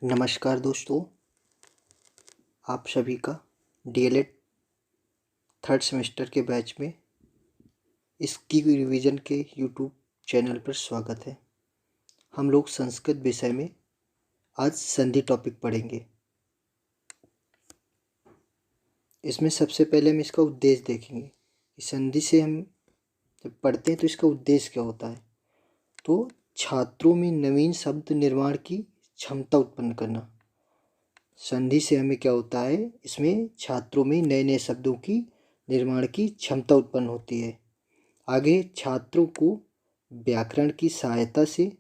नमस्कार दोस्तों, आप सभी का डीएलएड थर्ड सेमेस्टर के बैच में इसकी रिवीजन के यूट्यूब चैनल पर स्वागत है। हम लोग संस्कृत विषय में आज संधि टॉपिक पढ़ेंगे। इसमें सबसे पहले हम इसका उद्देश्य देखेंगे कि संधि से हम जब पढ़ते हैं तो इसका उद्देश्य क्या होता है। तो छात्रों में नवीन शब्द निर्माण की क्षमता उत्पन्न करना। संधि से हमें क्या होता है, इसमें छात्रों में नए नए शब्दों की निर्माण की क्षमता उत्पन्न होती है। आगे छात्रों को व्याकरण की सहायता से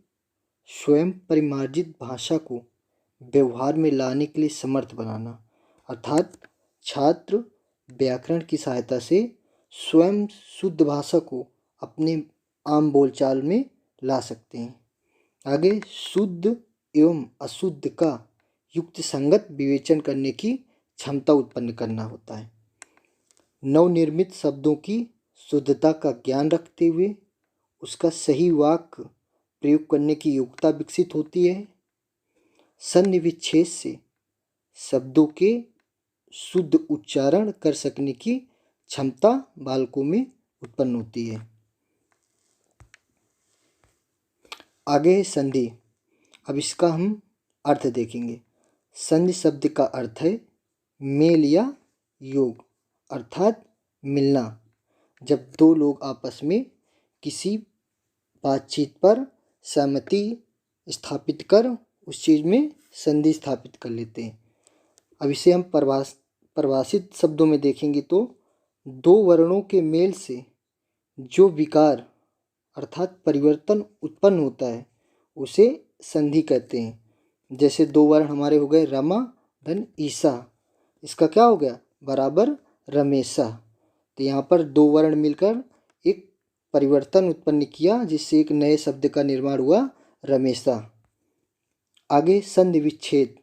स्वयं परिमार्जित भाषा को व्यवहार में लाने के लिए समर्थ बनाना। अर्थात छात्र व्याकरण की सहायता से स्वयं शुद्ध भाषा को अपने आम बोलचाल में ला सकते हैं। आगे शुद्ध एवं अशुद्ध का युक्त संगत विवेचन करने की क्षमता उत्पन्न करना होता है। नवनिर्मित शब्दों की शुद्धता का ज्ञान रखते हुए उसका सही वाक्य प्रयोग करने की योग्यता विकसित होती है। संधि विच्छेद से शब्दों के शुद्ध उच्चारण कर सकने की क्षमता बालकों में उत्पन्न होती है। आगे है संधि। अब इसका हम अर्थ देखेंगे। संधि शब्द का अर्थ है मेल या योग, अर्थात मिलना। जब दो लोग आपस में किसी बातचीत पर सहमति स्थापित कर उस चीज़ में संधि स्थापित कर लेते हैं। अब इसे हम परिभाषित शब्दों में देखेंगे तो दो वर्णों के मेल से जो विकार अर्थात परिवर्तन उत्पन्न होता है उसे संधि कहते हैं। जैसे दो वर्ण हमारे हो गए रमा धन ईसा, इसका क्या हो गया बराबर रमेशा। तो यहाँ पर दो वर्ण मिलकर एक परिवर्तन उत्पन्न किया जिससे एक नए शब्द का निर्माण हुआ रमेशा। आगे संधि विच्छेद,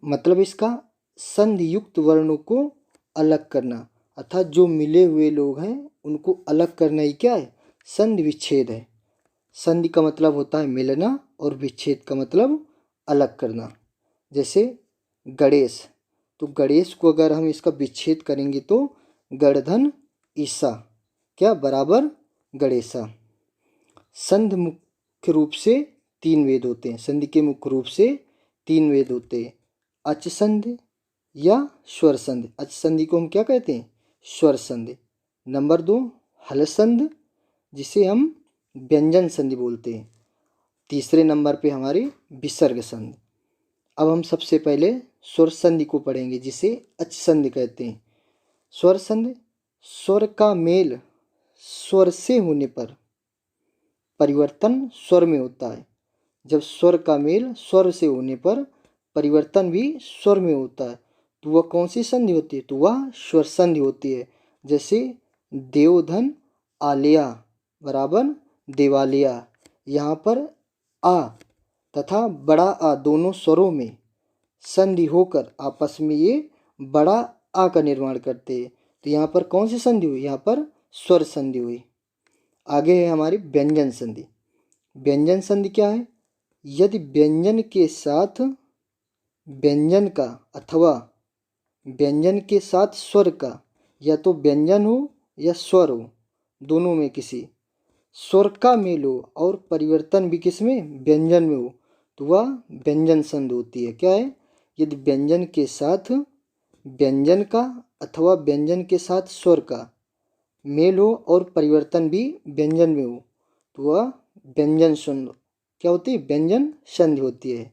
मतलब इसका संधि युक्त वर्णों को अलग करना। अर्थात जो मिले हुए लोग हैं उनको अलग करना ही क्या है, संधि विच्छेद है। संधि का मतलब होता है मिलना और विच्छेद का मतलब अलग करना। जैसे गणेश, तो गणेश को अगर हम इसका विच्छेद करेंगे तो गणधन ईसा क्या बराबर गणेशा। संधि मुख्य रूप से तीन वेद होते हैं। संधि के मुख्य रूप से तीन वेद होते हैं, अच संधि या स्वर संधि। अच संधि को हम क्या कहते हैं, स्वर संधि। नंबर 2 हल संधि जिसे हम व्यंजन संधि बोलते हैं। तीसरे नंबर पे हमारी विसर्ग संधि। अब हम सबसे पहले स्वर संधि को पढ़ेंगे जिसे अच संधि कहते हैं। स्वर संधि, स्वर का मेल स्वर से होने पर परिवर्तन स्वर में होता है। जब स्वर का मेल स्वर से होने पर परिवर्तन भी स्वर में होता है तो वह कौन सी संधि होती है, तो वह स्वर संधि होती है। जैसे देवधन आलिया बराबर देवालिया। यहाँ पर आ तथा बड़ा आ दोनों स्वरों में संधि होकर आपस में ये बड़ा आ का निर्माण करते हैं। तो यहाँ पर कौन सी संधि हुई, यहाँ पर स्वर संधि हुई। आगे है हमारी व्यंजन संधि। व्यंजन संधि क्या है, यदि व्यंजन के साथ व्यंजन का अथवा व्यंजन के साथ स्वर का या तो व्यंजन हो या स्वर हो, दोनों में किसी स्वर का मेल हो और परिवर्तन भी किस में, व्यंजन में हो, तो वह व्यंजन संधि होती है। क्या है, यदि व्यंजन के साथ व्यंजन का अथवा व्यंजन के साथ स्वर का मेल हो और परिवर्तन भी व्यंजन में हो तो वह व्यंजन संधि क्या होती है, व्यंजन संधि होती है।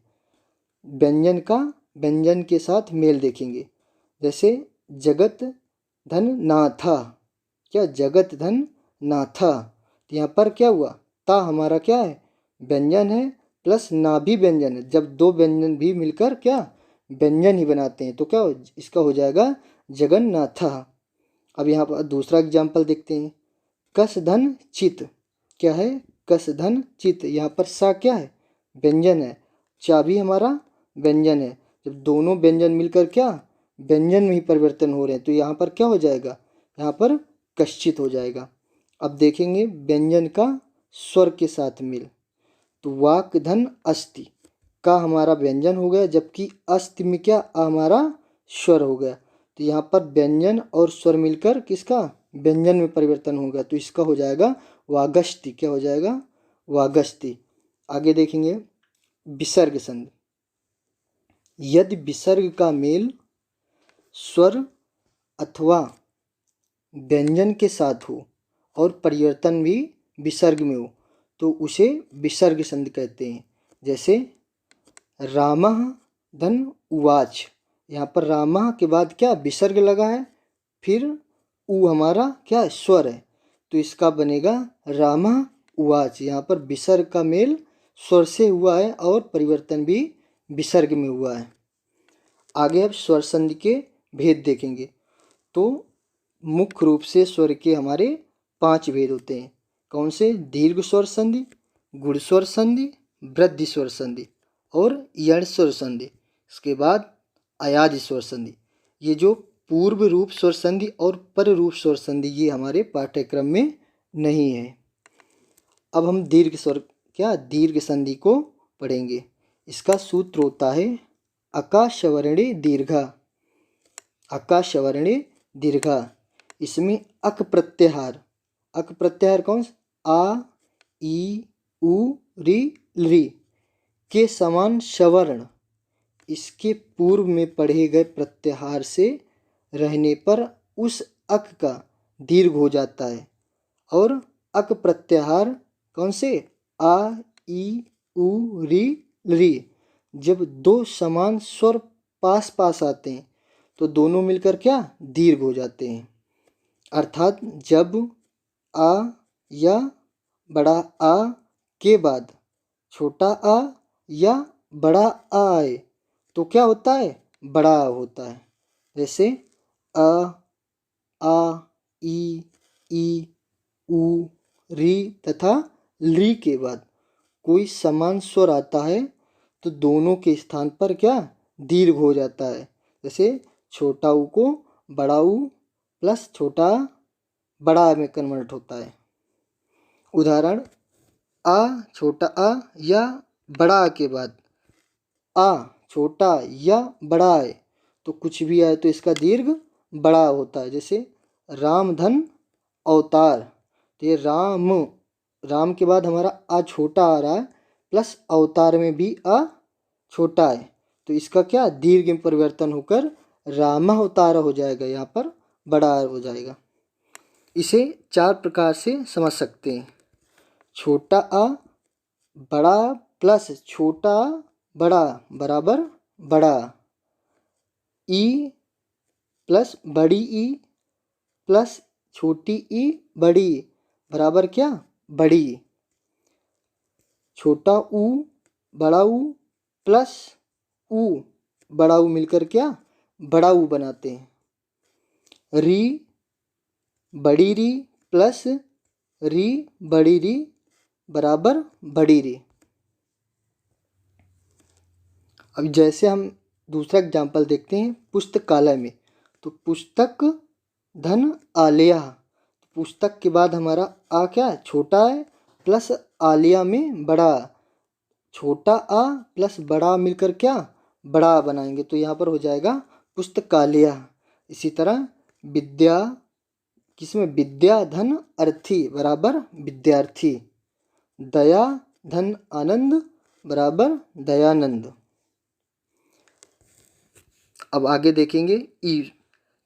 व्यंजन का व्यंजन के साथ मेल देखेंगे। जैसे जगत धन नाथा, क्या जगत धन नाथा, तो यहाँ पर क्या हुआ, ता हमारा क्या है व्यंजन है प्लस ना भी व्यंजन है। जब दो व्यंजन भी मिलकर क्या व्यंजन ही बनाते हैं तो क्या इसका हो जाएगा जगन्नाथा। अब यहाँ पर दूसरा एग्जाम्पल देखते हैं। कस धन चित, क्या है कस धन चित, यहाँ पर सा क्या है व्यंजन है, चा भी हमारा व्यंजन है। जब दोनों व्यंजन मिलकर क्या व्यंजन में ही परिवर्तन हो रहे हैं तो यहाँ पर क्या हो जाएगा, यहाँ पर कश्चित हो जाएगा। अब देखेंगे व्यंजन का स्वर के साथ मिल, तो वाक धन अस्ति, का हमारा व्यंजन हो गया, जबकि अस्ति में क्या आ हमारा स्वर हो गया। तो यहाँ पर व्यंजन और स्वर मिलकर किसका व्यंजन में परिवर्तन हो गया, तो इसका हो जाएगा वागस्ति। क्या हो जाएगा वागस्ति। आगे देखेंगे विसर्ग संधि। यदि विसर्ग का मेल स्वर अथवा व्यंजन के साथ हो और परिवर्तन भी विसर्ग में हो तो उसे विसर्ग संधि कहते हैं। जैसे रामः धन उवाच, यहाँ पर रामः के बाद क्या विसर्ग लगा है, फिर उ हमारा क्या स्वर है, तो इसका बनेगा रामः उवाच। यहाँ पर विसर्ग का मेल स्वर से हुआ है और परिवर्तन भी विसर्ग में हुआ है। आगे अब स्वर संधि के भेद देखेंगे। तो मुख्य रूप से स्वर के हमारे 5 भेद होते हैं। कौन से? दीर्घ स्वर संधि, गुण स्वर संधि, वृद्धि स्वर संधि और यण स्वर संधि। इसके बाद अयाज स्वर संधि। ये जो पूर्व रूप स्वर संधि और पर रूप स्वर संधि ये हमारे पाठ्यक्रम में नहीं है। अब हम दीर्घ संधि को पढ़ेंगे। इसका सूत्र होता है अकाशवर्णे दीर्घा। अकाशवर्णे दीर्घा। इसमें अक प्रत्याहार कौन सा? आ, ई, उ, री के समान सवर्ण इसके पूर्व में पढ़े गए प्रत्याहार से रहने पर उस अक का दीर्घ हो जाता है। और अक प्रत्याहार कौन से? आ, ई, उ, री जब 2 समान स्वर पास पास आते हैं तो दोनों मिलकर क्या दीर्घ हो जाते हैं। अर्थात जब आ या बड़ा आ के बाद छोटा आ या बड़ा आ आए तो क्या होता है? बड़ा आ होता है। जैसे अ, आ, ई, उ, री तथा ली के बाद कोई समान स्वर आता है तो दोनों के स्थान पर क्या दीर्घ हो जाता है। जैसे छोटा ऊ को बड़ा ऊ प्लस छोटा बड़ा में कन्वर्ट होता है। उदाहरण आ छोटा आ या बड़ा आ के बाद आ छोटा या बड़ा आए तो कुछ भी आए तो इसका दीर्घ बड़ा होता है। जैसे राम धन अवतार, तो ये राम के बाद हमारा आ छोटा आ रहा है प्लस अवतार में भी आ छोटा है तो इसका क्या दीर्घ में परिवर्तन होकर राम अवतार हो जाएगा, यहाँ पर बड़ा हो जाएगा। इसे 4 प्रकार से समझ सकते हैं। छोटा आ बड़ा प्लस छोटा बड़ा बराबर बड़ा। ई प्लस बड़ी ई प्लस छोटी ई बड़ी बराबर क्या बड़ी। छोटा ऊ बड़ा ऊ प्लस ऊ बड़ा ऊ मिलकर क्या बड़ा ऊ बनाते हैं। री बड़ी री प्लस री बड़ी री बराबर बड़ी री। अब जैसे हम दूसरा एग्जाम्पल देखते हैं पुस्तकालय में। तो पुस्तक धन आलया, पुस्तक के बाद हमारा आ क्या छोटा है प्लस आलिया में बड़ा, छोटा आ प्लस बड़ा मिलकर क्या बड़ा बनाएंगे तो यहाँ पर हो जाएगा पुस्तकालय। इसी तरह विद्या किसमें विद्या धन अर्थी बराबर विद्यार्थी। दया धन आनंद बराबर दयानंद। अब आगे देखेंगे ई।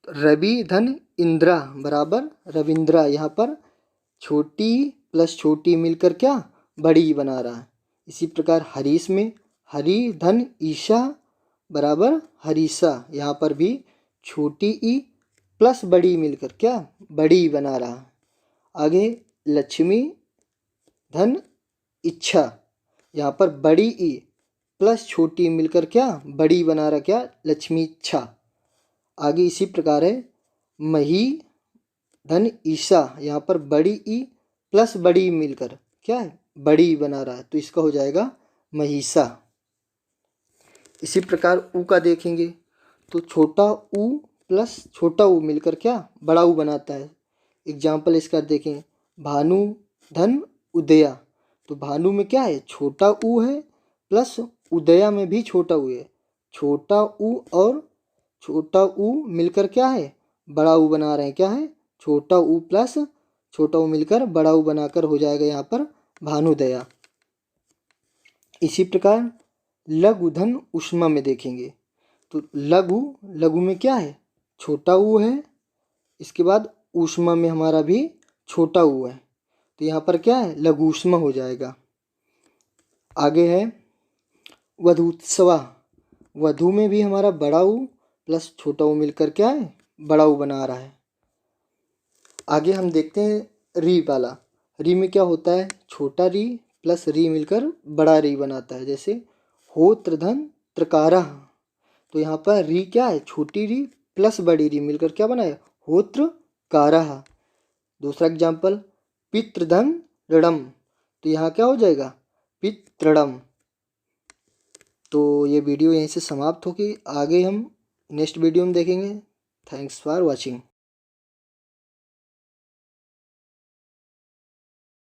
रवि धन इंद्रा बराबर रविंद्रा। यहाँ पर छोटी प्लस छोटी मिलकर क्या बड़ी बना रहा है। इसी प्रकार हरीश में हरी धन ईशा बराबर हरीशा। यहाँ पर भी छोटी ई प्लस बड़ी मिलकर क्या बड़ी बना रहा है। आगे लक्ष्मी धन इच्छा, यहाँ पर बड़ी ई प्लस छोटी मिलकर क्या बड़ी बना रहा क्या लक्ष्मी इच्छा। आगे इसी प्रकार है मही धन ईशा, यहाँ पर बड़ी ई प्लस बड़ी मिलकर क्या है बड़ी बना रहा है तो इसका हो जाएगा महिषा। इसी प्रकार ऊ का देखेंगे तो छोटा ऊ प्लस छोटा ऊ मिलकर क्या बड़ा ऊ बनाता है। एग्जाम्पल इसका देखें भानु धन उदया, तो भानु में क्या है छोटा ऊ है प्लस उदया में भी छोटा ऊ है। छोटा ऊ और छोटा ऊ मिलकर क्या है, बड़ा ऊ बना रहे हैं। क्या है, छोटा ऊ प्लस छोटा ऊ मिलकर बड़ा ऊ बनाकर हो जाएगा यहाँ पर भानुदया। इसी प्रकार लघु धन उष्मा में देखेंगे तो लघु, लघु में क्या है, छोटा ऊ है, इसके बाद ऊष्मा में हमारा भी छोटा ऊ है, तो यहाँ पर क्या है, लघु ऊष्मा हो जाएगा। आगे है वधूत्सवा। वधु में भी हमारा बड़ा ऊ प्लस छोटा ऊ मिलकर क्या है, बड़ा ऊ बना रहा है। आगे हम देखते हैं री वाला। री में क्या होता है, छोटा री प्लस री मिलकर बड़ा री बनाता है। जैसे होत्र धन त्रकारा, तो यहाँ पर री क्या है, छोटी री प्लस बड़ी री मिलकर क्या बना है, होत्र कारः। दूसरा एग्जाम्पल पितृधन ऋणम, तो यहाँ क्या हो जाएगा, पितृणम। तो ये वीडियो यहीं से समाप्त होगी। आगे हम नेक्स्ट वीडियो में देखेंगे। Thanks for watching.